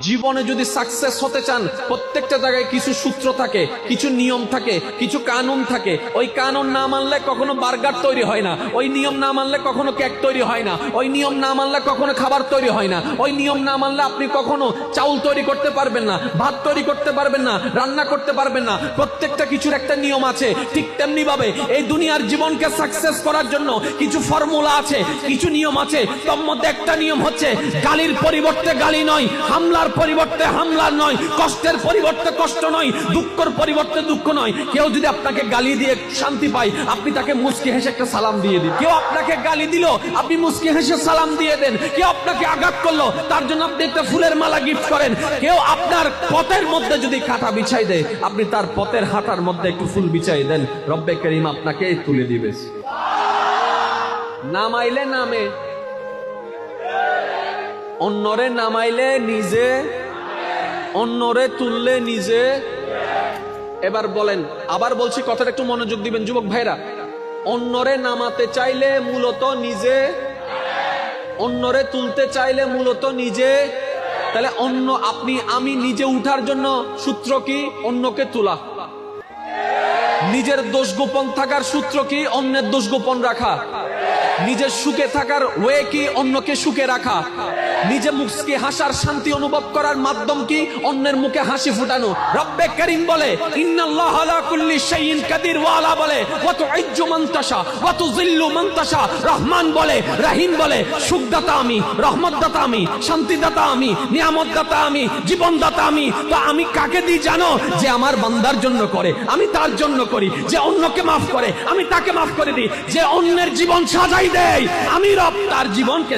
জীবনে যদি সাকসেস হতে চান প্রত্যেকটা জায়গায় কিছু সূত্র থাকে, কিছু নিয়ম থাকে, কিছু কানুন থাকে। ওই কানুন না মানলে কখনো বার্গার তৈরি হয় না, ওই নিয়ম না মানলে কখনো কেক তৈরি হয় না, ওই নিয়ম না মানলে কখনো খাবার তৈরি হয় না, ওই নিয়ম না মানলে আপনি কখনো চাউল তৈরি করতে পারবেন না, ভাত তৈরি করতে পারবেন না, রান্না করতে পারবেন না। প্রত্যেকটা কিছুর একটা নিয়ম আছে। ঠিক তেমনি ভাবে এই দুনিয়ার জীবনকে সাকসেস করার জন্য কিছু ফর্মুলা আছে, কিছু নিয়ম আছে। তার মধ্যে একটা নিয়ম হচ্ছে গালির পরিবর্তে গালি নয়, হামলার পরিবর্তে হামলা নয়, কষ্টের পরিবর্তে কষ্ট নয়, দুঃখের পরিবর্তে দুঃখ নয়। কেউ যদি আপনাকে গালি দিয়ে শান্তি পায়, আপনি তাকে মুস্কি হেসে একটা সালাম দিয়ে দিন। কেউ আপনাকে গালি দিল, আপনি মুস্কি হেসে সালাম দিয়ে দেন। কেউ আপনাকে আঘাত করলো, তার জন্য আপনি একটা ফুলের মালা গিফট করেন। কেউ আপনার পথের মধ্যে যদি কাঁটা বিছাই দেয়, আপনি তার পথের হাঁটার মধ্যে একটু ফুল বিছাই দেন, রব্বে করিম আপনাকে তুলে দিবে। নামাইলে নামে, অন্যরে নামাইলে নিজে, অন্যরে তুললে নিজে। এবার বলেন, আবার বলছি, কথাটা একটু মনোযোগ দিবেন যুবক ভাইরা। অন্যরে নামাতে চাইলে মূলত নিজে, অন্যরে তুলতে চাইলে মূলত নিজে। তাহলে অন্য, আপনি আমি নিজে উঠার জন্য সূত্র কি? অন্যকে তোলা। নিজের দোষ গোপন থাকার সূত্র কি? অন্যের দোষ গোপন রাখা। নিজের সুখে থাকার ওয়ে কি? অন্যকে সুখে রাখা। নিজে মুখকে হাসার শান্তি অনুভব করার মাধ্যম কি? অন্যের মুখে হাসি ফুটানো। রব্বে করিম বলে ইন্নাল্লাহা আলা কুল্লি শাইইন কাদির, ওয়া আলা বলে ওয়া তুইজ্জু মান তাশা ওয়া তুযিল্লু মান তাশা। রহমান বলে, রহিম বলে, সুখদাতা আমি, রহমতদাতা আমি, শান্তিদাতা আমি, নিয়ামতদাতা আমি, জীবনদাতা আমি। তো আমি কাকে দিই জানো? যে আমার বান্দার জন্য করে, আমি তার জন্য করি। যে অন্যকে মাফ করে, আমি তাকে মাফ করে দিই। যে অন্যের জীবন সাজাই দেয়, আমি রব তার জীবনকে